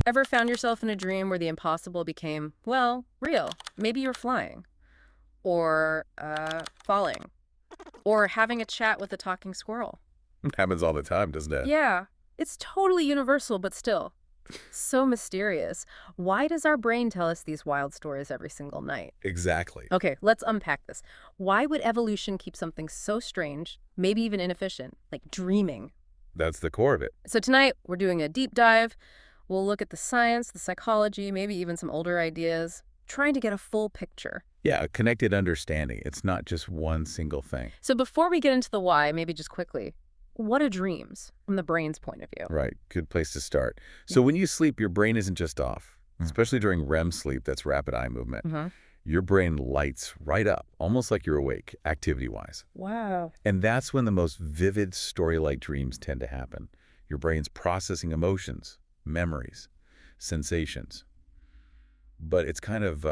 Ever found yourself in a dream where the impossible became, well, real? Maybe you're flying, or falling, or having a chat with a talking squirrel. It happens all the time, doesn't it? Yeah, it's totally universal, but still, so mysterious. Why does our brain tell us these wild stories every single night? Exactly. Okay, let's unpack this. Why would evolution keep something so strange, maybe even inefficient, like dreaming? That's the core of it. So tonight, we're doing a deep dive. We'll look at the science, the psychology, maybe even some older ideas, trying to get a full picture. Yeah, a connected understanding. It's not just one single thing. So before we get into the why, maybe just quickly, what are dreams from the brain's point of view? Right. Good place to start. So when you sleep, your brain isn't just off, especially during REM sleep, that's rapid eye movement. Mm-hmm. Your brain lights right up, almost like you're awake, activity-wise. Wow. And that's when the most vivid story-like dreams tend to happen. Your brain's processing emotions, memories, sensations. But it's kind of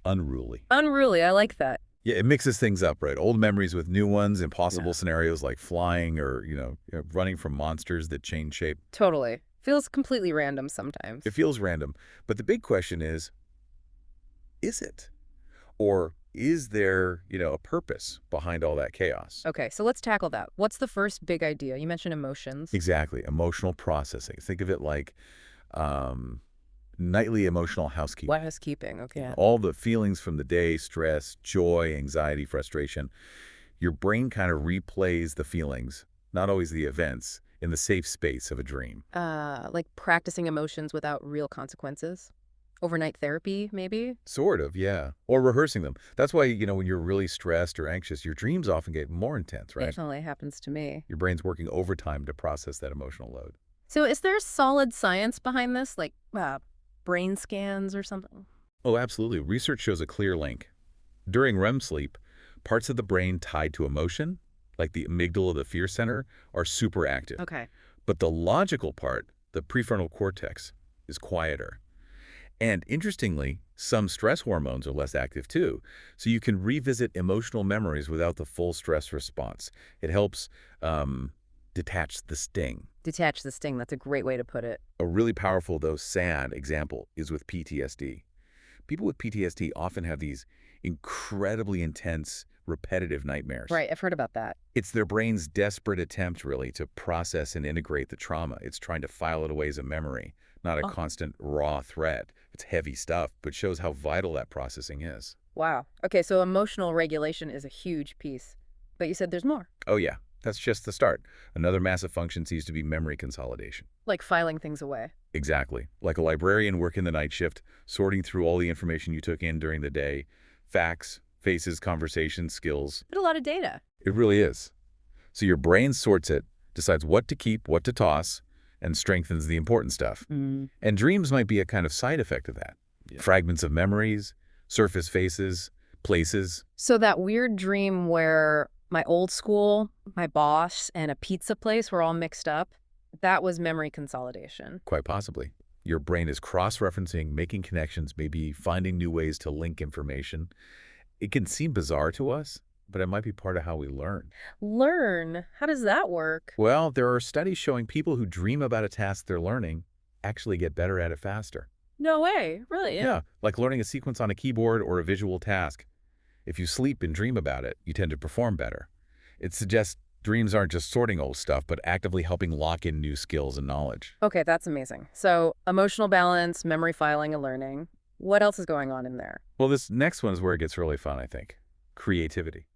unruly. Unruly, I like that. Yeah, it mixes things up, right? Old memories with new ones, impossible scenarios like flying or, running from monsters that change shape. Totally. Feels completely random sometimes. It feels random. But the big question is it? Or is there, a purpose behind all that chaos? Okay, so let's tackle that. What's the first big idea? You mentioned emotions. Exactly. Emotional processing. Think of it like nightly emotional housekeeping. Housekeeping, okay. All the feelings from the day, stress, joy, anxiety, frustration. Your brain kind of replays the feelings, not always the events, in the safe space of a dream. Like practicing emotions without real consequences? Overnight therapy, maybe? Sort of, yeah. Or rehearsing them. That's why, when you're really stressed or anxious, your dreams often get more intense, right? Definitely happens to me. Your brain's working overtime to process that emotional load. So is there solid science behind this, like brain scans or something? Oh, absolutely. Research shows a clear link. During REM sleep, parts of the brain tied to emotion, like the amygdala, the fear center, are super active. Okay. But the logical part, the prefrontal cortex, is quieter. And interestingly, some stress hormones are less active too, so you can revisit emotional memories without the full stress response. It helps detach the sting. Detach the sting, that's a great way to put it. A really powerful, though sad, example is with PTSD. People with PTSD often have these incredibly intense, repetitive nightmares. Right, I've heard about that. It's their brain's desperate attempt, really, to process and integrate the trauma. It's trying to file it away as a memory, not a constant raw threat. It's heavy stuff, but shows how vital that processing is. Wow. Okay, so emotional regulation is a huge piece. But you said there's more. Oh yeah, that's just the start. Another massive function seems to be memory consolidation. Like filing things away. Exactly. Like a librarian working the night shift, sorting through all the information you took in during the day, facts, faces, conversations, skills. But a lot of data. It really is. So your brain sorts it, decides what to keep, what to toss, and strengthens the important stuff. And dreams might be a kind of side effect of that. Yeah. Fragments of memories, surface faces, places. So that weird dream where my old school, my boss, and a pizza place were all mixed up, that was memory consolidation. Quite possibly. Your brain is cross-referencing, making connections, maybe finding new ways to link information. It can seem bizarre to us, but it might be part of how we learn. Learn? How does that work? Well, there are studies showing people who dream about a task they're learning actually get better at it faster. No way. Really? Yeah, like learning a sequence on a keyboard or a visual task. If you sleep and dream about it, you tend to perform better. It suggests dreams aren't just sorting old stuff, but actively helping lock in new skills and knowledge. Okay, that's amazing. So emotional balance, memory filing, and learning. What else is going on in there? Well, this next one is where it gets really fun, I think. Creativity.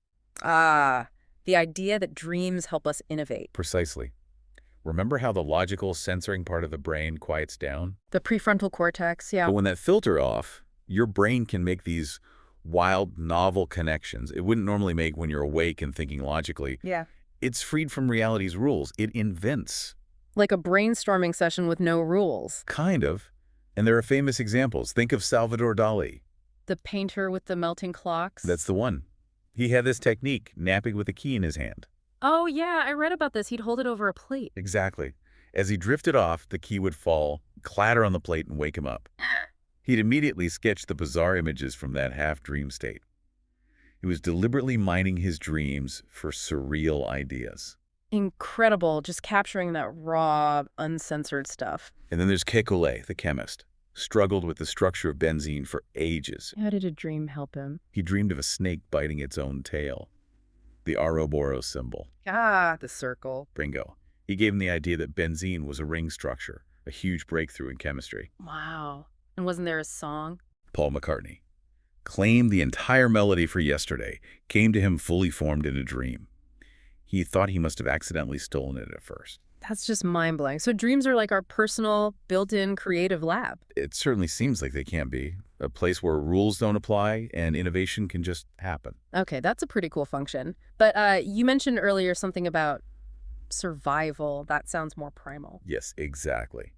The idea that dreams help us innovate. Precisely. Remember how the logical censoring part of the brain quiets down? The prefrontal cortex, yeah. But when that filter off, your brain can make these wild, novel connections it wouldn't normally make when you're awake and thinking logically. Yeah. It's freed from reality's rules. It invents. Like a brainstorming session with no rules. Kind of. And there are famous examples. Think of Salvador Dali. The painter with the melting clocks? That's the one. He had this technique, napping with a key in his hand. Oh, yeah, I read about this. He'd hold it over a plate. Exactly. As he drifted off, the key would fall, clatter on the plate, and wake him up. He'd immediately sketch the bizarre images from that half-dream state. He was deliberately mining his dreams for surreal ideas. Incredible, just capturing that raw, uncensored stuff. And then there's Kekulé, the chemist. Struggled with the structure of benzene for ages. How did a dream help him? He dreamed of a snake biting its own tail. The Ouroboros symbol. Ah, the circle. Bingo. He gave him the idea that benzene was a ring structure, a huge breakthrough in chemistry. Wow. And wasn't there a song? Paul McCartney claimed the entire melody for Yesterday came to him fully formed in a dream. He thought he must have accidentally stolen it at first. That's just mind-blowing. So dreams are like our personal, built-in creative lab. It certainly seems like they can be. A place where rules don't apply and innovation can just happen. Okay, that's a pretty cool function. But you mentioned earlier something about survival. That sounds more primal. Yes, exactly.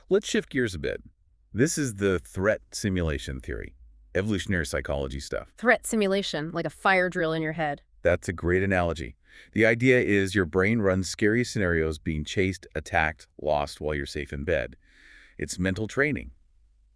Let's shift gears a bit. This is the threat simulation theory, evolutionary psychology stuff. Threat simulation, like a fire drill in your head. That's a great analogy. The idea is your brain runs scary scenarios, being chased, attacked, lost while you're safe in bed. It's mental training.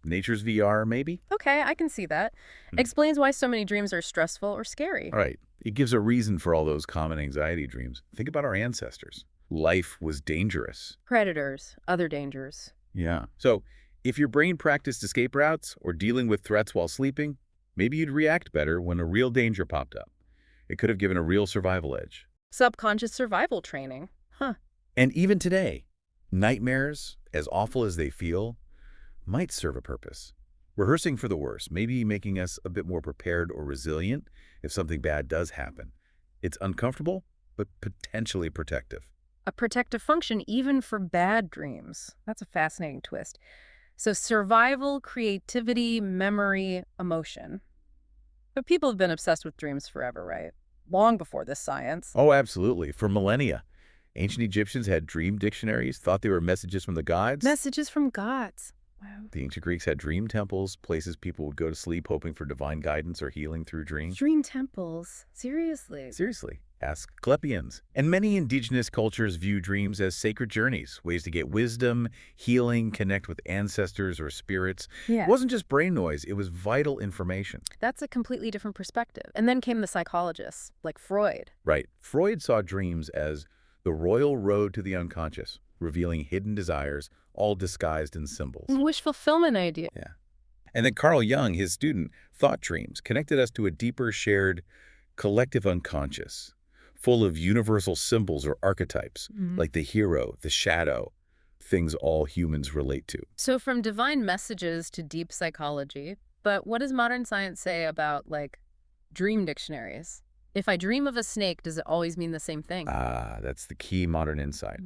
Nature's VR, maybe? Okay, I can see that. Explains why so many dreams are stressful or scary. All right. It gives a reason for all those common anxiety dreams. Think about our ancestors. Life was dangerous. Predators, other dangers. Yeah. So if your brain practiced escape routes or dealing with threats while sleeping, maybe you'd react better when a real danger popped up. It could have given a real survival edge. Subconscious survival training. Huh. And even today, nightmares, as awful as they feel, might serve a purpose. Rehearsing for the worst, maybe making us a bit more prepared or resilient if something bad does happen. It's uncomfortable, but potentially protective. A protective function even for bad dreams. That's a fascinating twist. So survival, creativity, memory, emotion. But people have been obsessed with dreams forever, right? Long before this science. Oh, absolutely. For millennia. Ancient Egyptians had dream dictionaries, thought they were messages from the gods. Messages from gods. Wow. The ancient Greeks had dream temples, places people would go to sleep hoping for divine guidance or healing through dreams. Dream temples. Seriously. Seriously, ask Clepians. And many indigenous cultures view dreams as sacred journeys, ways to get wisdom, healing, connect with ancestors or spirits. Yeah. It wasn't just brain noise, it was vital information. That's a completely different perspective. And then came the psychologists, like Freud. Right. Freud saw dreams as the royal road to the unconscious, revealing hidden desires, all disguised in symbols. Wish fulfillment idea. Yeah. And then Carl Jung, his student, thought dreams connected us to a deeper shared collective unconscious, full of universal symbols or archetypes, like the hero, the shadow, things all humans relate to. So from divine messages to deep psychology, but what does modern science say about, like, dream dictionaries? If I dream of a snake, does it always mean the same thing? Ah, that's the key modern insight.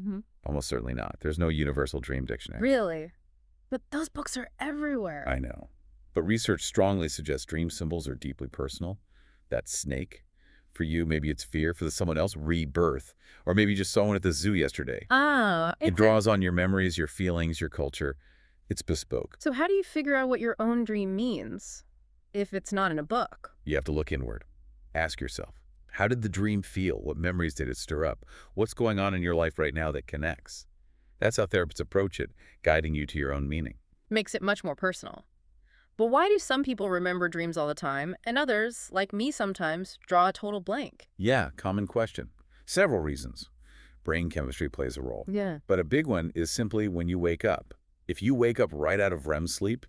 Almost certainly not. There's no universal dream dictionary. Really? But those books are everywhere. I know. But research strongly suggests dream symbols are deeply personal. That snake. For you, maybe it's fear. For someone else, rebirth. Or maybe you just saw one at the zoo yesterday. Ah. It draws on your memories, your feelings, your culture. It's bespoke. So how do you figure out what your own dream means if it's not in a book? You have to look inward. Ask yourself, how did the dream feel? What memories did it stir up? What's going on in your life right now that connects? That's how therapists approach it, guiding you to your own meaning. Makes it much more personal. But why do some people remember dreams all the time, and others, like me sometimes, draw a total blank? Yeah, common question. Several reasons. Brain chemistry plays a role. Yeah. But a big one is simply when you wake up. If you wake up right out of REM sleep,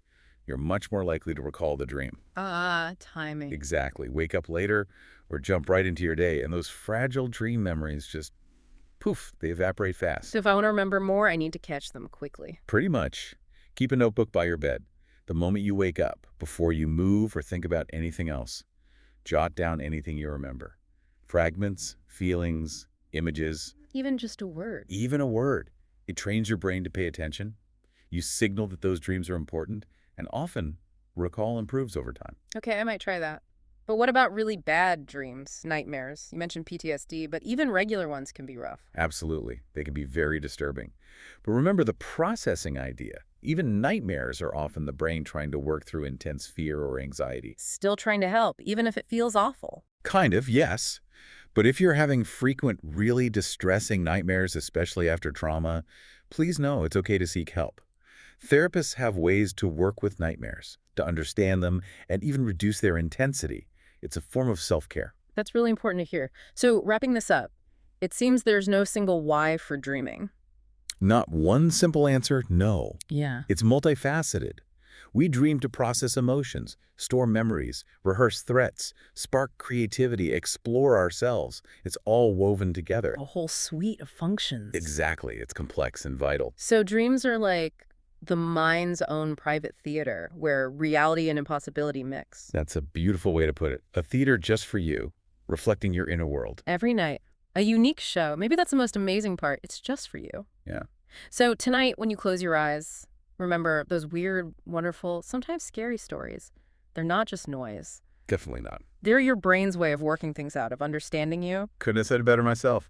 you're much more likely to recall the dream. Ah, timing. Exactly. Wake up later or jump right into your day, and those fragile dream memories just, poof, they evaporate fast. So if I want to remember more, I need to catch them quickly. Pretty much. Keep a notebook by your bed. The moment you wake up, before you move or think about anything else, jot down anything you remember. Fragments, feelings, images. Even just a word. Even a word. It trains your brain to pay attention. You signal that those dreams are important, and often recall improves over time. Okay, I might try that. But what about really bad dreams, nightmares? You mentioned PTSD, but even regular ones can be rough. Absolutely. They can be very disturbing. But remember the processing idea. Even nightmares are often the brain trying to work through intense fear or anxiety. Still trying to help, even if it feels awful. Kind of, yes. But if you're having frequent, really distressing nightmares, especially after trauma, please know it's okay to seek help. Therapists have ways to work with nightmares, to understand them, and even reduce their intensity. It's a form of self-care. That's really important to hear. So wrapping this up, It seems there's no single why for dreaming. Not one simple answer, no. Yeah. It's multifaceted. We dream to process emotions, store memories, rehearse threats, spark creativity, explore ourselves. It's all woven together. A whole suite of functions. Exactly. It's complex and vital. So dreams are like the mind's own private theater where reality and impossibility mix. That's a beautiful way to put it. A theater just for you, reflecting your inner world. Every night. A unique show. Maybe that's the most amazing part. It's just for you. Yeah. So tonight, when you close your eyes, remember those weird, wonderful, sometimes scary stories. They're not just noise. Definitely not. They're your brain's way of working things out, of understanding you. Couldn't have said it better myself.